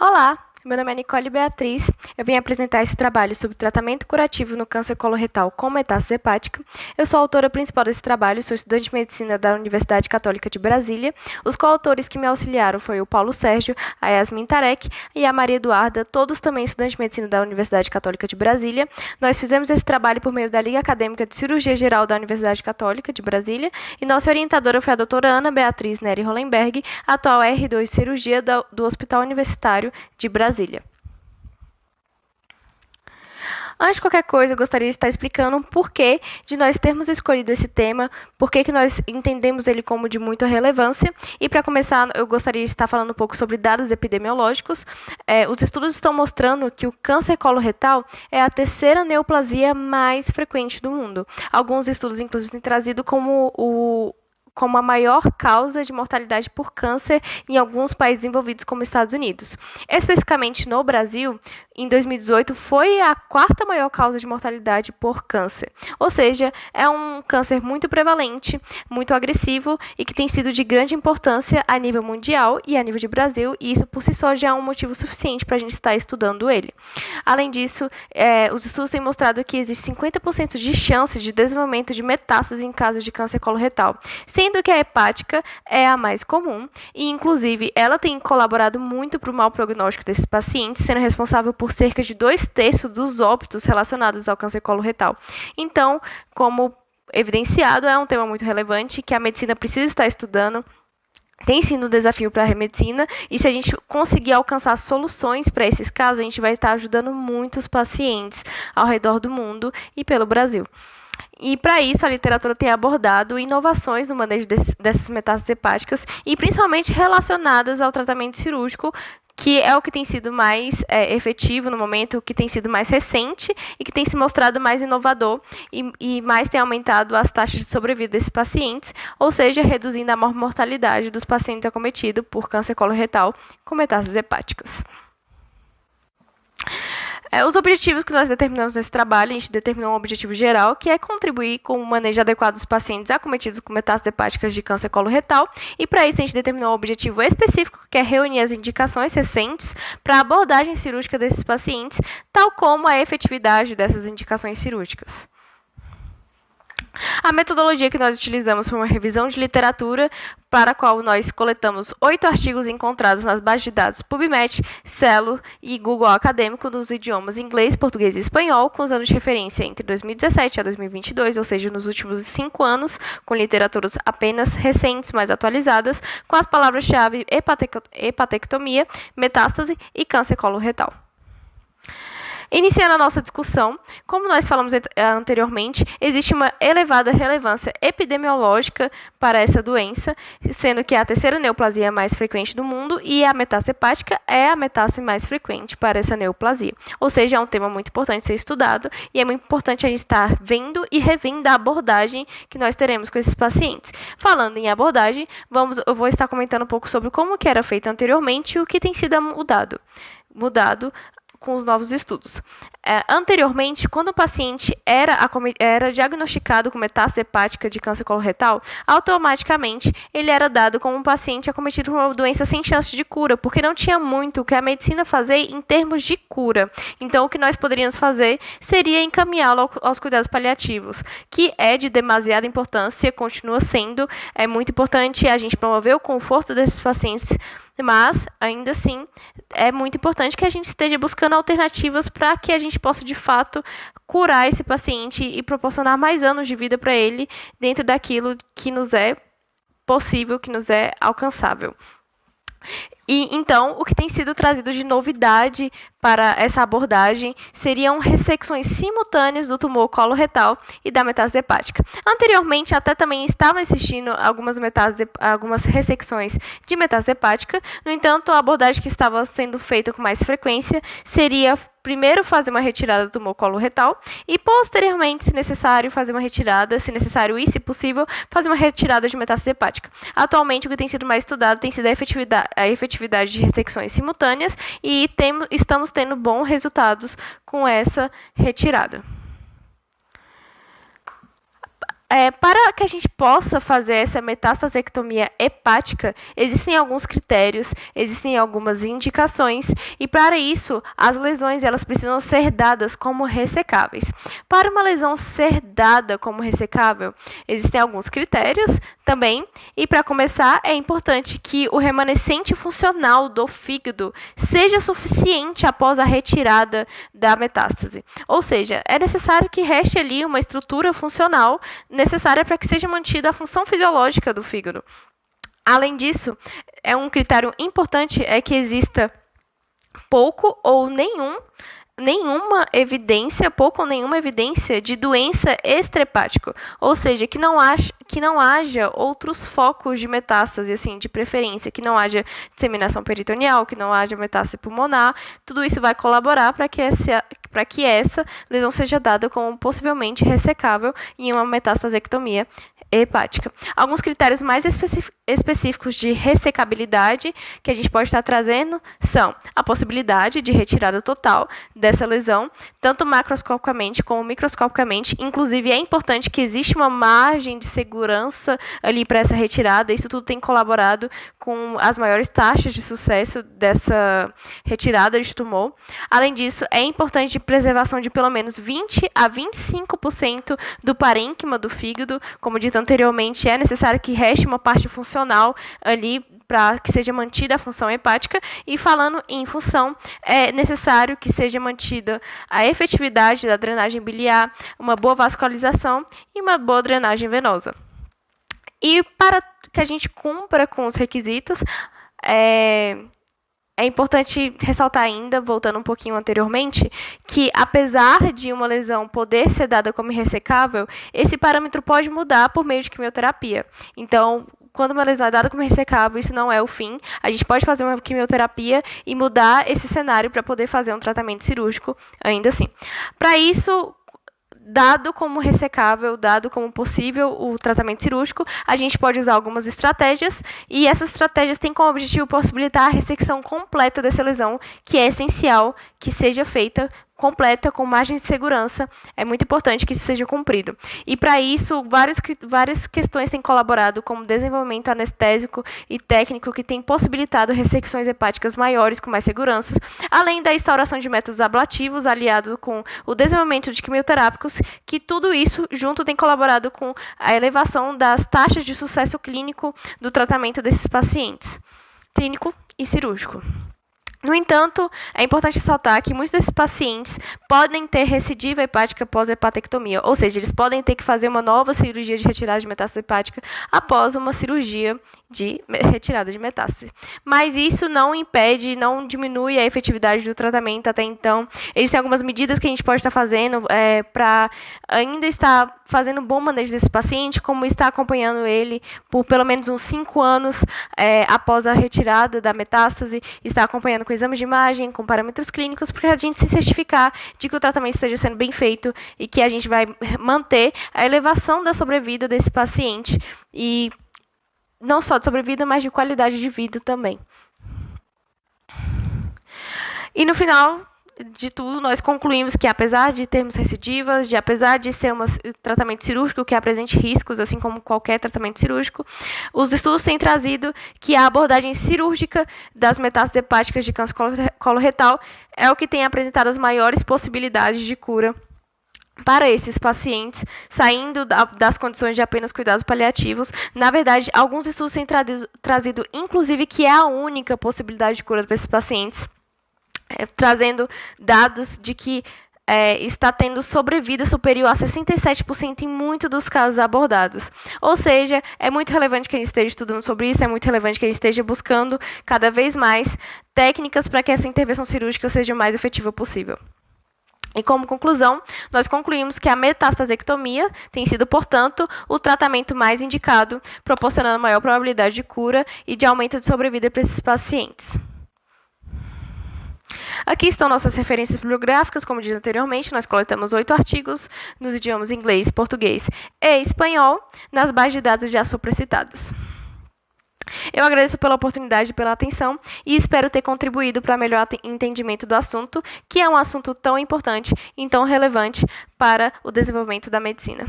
Olá, meu nome é Nicole Beatriz. Eu vim apresentar esse trabalho sobre tratamento curativo no câncer coloretal com metástase hepática. Eu sou a autora principal desse trabalho, sou estudante de medicina da Universidade Católica de Brasília. Os coautores que me auxiliaram foi o Paulo Sérgio, a Yasmin Tarek e a Maria Eduarda, todos também estudantes de medicina da Universidade Católica de Brasília. Nós fizemos esse trabalho por meio da Liga Acadêmica de Cirurgia Geral da Universidade Católica de Brasília e nossa orientadora foi a doutora Ana Beatriz Neri Hollenberg, atual R2 de Cirurgia do Hospital Universitário de Brasília. Antes de qualquer coisa, eu gostaria de estar explicando o porquê de nós termos escolhido esse tema, porquê que nós entendemos ele como de muita relevância. E para começar, eu gostaria de estar falando um pouco sobre dados epidemiológicos. Os estudos estão mostrando que o câncer coloretal é a terceira neoplasia mais frequente do mundo. Alguns estudos, inclusive, têm trazido como a maior causa de mortalidade por câncer em alguns países envolvidos, como Estados Unidos. Especificamente no Brasil, em 2018, foi a quarta maior causa de mortalidade por câncer. Ou seja, é um câncer muito prevalente, muito agressivo e que tem sido de grande importância a nível mundial e a nível de Brasil, e isso por si só já é um motivo suficiente para a gente estar estudando ele. Além disso, os estudos têm mostrado que existe 50% de chance de desenvolvimento de metástases em caso de câncer coloretal, sendo que a hepática é a mais comum e, inclusive, ela tem colaborado muito para o mau prognóstico desses pacientes, sendo responsável por cerca de 2/3 dos óbitos relacionados ao câncer coloretal. Então, como evidenciado, é um tema muito relevante que a medicina precisa estar estudando. Tem sido um desafio para a medicina e se a gente conseguir alcançar soluções para esses casos, a gente vai estar ajudando muitos pacientes ao redor do mundo e pelo Brasil. E para isso, a literatura tem abordado inovações no manejo dessas metástases hepáticas e principalmente relacionadas ao tratamento cirúrgico, que é o que tem sido mais efetivo no momento, o que tem sido mais recente e que tem se mostrado mais inovador e mais tem aumentado as taxas de sobrevida desses pacientes, ou seja, reduzindo a mortalidade dos pacientes acometidos por câncer coloretal com metástases hepáticas. Os objetivos que nós determinamos nesse trabalho, a gente determinou um objetivo geral, que é contribuir com o manejo adequado dos pacientes acometidos com metástases hepáticas de câncer coloretal, e para isso a gente determinou um objetivo específico, que é reunir as indicações recentes para a abordagem cirúrgica desses pacientes, tal como a efetividade dessas indicações cirúrgicas. A metodologia que nós utilizamos foi uma revisão de literatura, para a qual nós coletamos 8 artigos encontrados nas bases de dados PubMed, Cello e Google Acadêmico nos idiomas inglês, português e espanhol, com os anos de referência entre 2017 a 2022, ou seja, nos últimos 5 anos, com literaturas apenas recentes, mais atualizadas, com as palavras-chave hepatectomia, metástase e câncer coloretal. Iniciando a nossa discussão, como nós falamos anteriormente, existe uma elevada relevância epidemiológica para essa doença, sendo que é a terceira neoplasia mais frequente do mundo e a metástase hepática é a metástase mais frequente para essa neoplasia. Ou seja, é um tema muito importante ser estudado e é muito importante a gente estar vendo e revendo a abordagem que nós teremos com esses pacientes. Falando em abordagem, eu vou estar comentando um pouco sobre como que era feito anteriormente e o que tem sido mudado com os novos estudos. Anteriormente, quando o paciente era diagnosticado com metástase hepática de câncer coloretal, automaticamente ele era dado como um paciente acometido por uma doença sem chance de cura, porque não tinha muito o que a medicina fazer em termos de cura. Então, o que nós poderíamos fazer seria encaminhá-lo aos cuidados paliativos, que é de demasiada importância, continua sendo, é muito importante a gente promover o conforto desses pacientes, mas, ainda assim, é muito importante que a gente esteja buscando alternativas para que a gente possa, de fato, curar esse paciente e proporcionar mais anos de vida para ele dentro daquilo que nos é possível, que nos é alcançável. E, então, o que tem sido trazido de novidade para essa abordagem seriam ressecções simultâneas do tumor coloretal e da metástase hepática. Anteriormente, até também estavam existindo algumas ressecções de metástase hepática. No entanto, a abordagem que estava sendo feita com mais frequência seria primeiro fazer uma retirada do tumor coloretal e posteriormente, se necessário, fazer uma retirada, se necessário e se possível, fazer uma retirada de metástase hepática. Atualmente, o que tem sido mais estudado tem sido a efetividade de ressecções simultâneas e estamos tendo bons resultados com essa retirada. Para que a gente possa fazer essa metastasectomia hepática, existem alguns critérios, existem algumas indicações, e para isso, as lesões elas precisam ser dadas como ressecáveis. Para uma lesão ser dada como ressecável, existem alguns critérios também, e para começar, é importante que o remanescente funcional do fígado seja suficiente após a retirada da metástase. Ou seja, é necessário que reste ali uma estrutura funcional necessária para que seja mantida a função fisiológica do fígado. Além disso, um critério importante é que exista pouco ou nenhuma evidência, pouco ou nenhuma evidência de doença extrahepática, ou seja, que não haja outros focos de metástase, assim, de preferência, que não haja disseminação peritoneal, que não haja metástase pulmonar. Tudo isso vai colaborar para que essa lesão seja dada como possivelmente ressecável em uma metastasectomia hepática. Alguns critérios mais específicos de ressecabilidade que a gente pode estar trazendo são a possibilidade de retirada total dessa lesão, tanto macroscopicamente como microscopicamente. Inclusive, é importante que exista uma margem de segurança ali para essa retirada. Isso tudo tem colaborado com as maiores taxas de sucesso dessa retirada de tumor. Além disso, é importante a preservação de pelo menos 20 a 25% do parênquima do fígado. Como dito anteriormente, é necessário que reste uma parte funcional ali para que seja mantida a função hepática. E falando em função, é necessário que seja mantida a efetividade da drenagem biliar, uma boa vascularização e uma boa drenagem venosa. E para que a gente cumpra com os requisitos, é importante ressaltar ainda, voltando um pouquinho anteriormente, que apesar de uma lesão poder ser dada como ressecável, esse parâmetro pode mudar por meio de quimioterapia. Então, quando uma lesão é dada como ressecável, isso não é o fim. A gente pode fazer uma quimioterapia e mudar esse cenário para poder fazer um tratamento cirúrgico ainda assim. Para isso, dado como ressecável, dado como possível o tratamento cirúrgico, a gente pode usar algumas estratégias, e essas estratégias têm como objetivo possibilitar a ressecção completa dessa lesão, que é essencial que seja feita completa, com margem de segurança. É muito importante que isso seja cumprido. E para isso, várias questões têm colaborado, como desenvolvimento anestésico e técnico, que tem possibilitado ressecções hepáticas maiores, com mais segurança, além da instauração de métodos ablativos, aliado com o desenvolvimento de quimioterápicos, que tudo isso junto tem colaborado com a elevação das taxas de sucesso clínico do tratamento desses pacientes, clínico e cirúrgico. No entanto, é importante ressaltar que muitos desses pacientes podem ter recidiva hepática pós-hepatectomia, ou seja, eles podem ter que fazer uma nova cirurgia de retirada de metástase hepática após uma cirurgia de retirada de metástase. Mas isso não impede, não diminui a efetividade do tratamento até então. Existem algumas medidas que a gente pode estar fazendo para ainda estar fazendo um bom manejo desse paciente, como estar acompanhando ele por pelo menos uns 5 anos após a retirada da metástase, estar acompanhando com exames de imagem, com parâmetros clínicos, para a gente se certificar de que o tratamento esteja sendo bem feito e que a gente vai manter a elevação da sobrevida desse paciente, e não só de sobrevida, mas de qualidade de vida também. E no final de tudo, nós concluímos que, apesar de termos recidivas, apesar de ser um tratamento cirúrgico que apresente riscos, assim como qualquer tratamento cirúrgico, os estudos têm trazido que a abordagem cirúrgica das metástases hepáticas de câncer coloretal é o que tem apresentado as maiores possibilidades de cura para esses pacientes, saindo das condições de apenas cuidados paliativos. Na verdade, alguns estudos têm trazido, inclusive, que é a única possibilidade de cura para esses pacientes, trazendo dados de que está tendo sobrevida superior a 67% em muitos dos casos abordados. Ou seja, é muito relevante que a gente esteja estudando sobre isso, é muito relevante que a gente esteja buscando cada vez mais técnicas para que essa intervenção cirúrgica seja o mais efetiva possível. E como conclusão, nós concluímos que a metastasectomia tem sido, portanto, o tratamento mais indicado, proporcionando maior probabilidade de cura e de aumento de sobrevida para esses pacientes. Aqui estão nossas referências bibliográficas. Como disse anteriormente, nós coletamos 8 artigos nos idiomas inglês, português e espanhol, nas bases de dados já supracitados. Eu agradeço pela oportunidade e pela atenção e espero ter contribuído para melhor entendimento do assunto, que é um assunto tão importante e tão relevante para o desenvolvimento da medicina.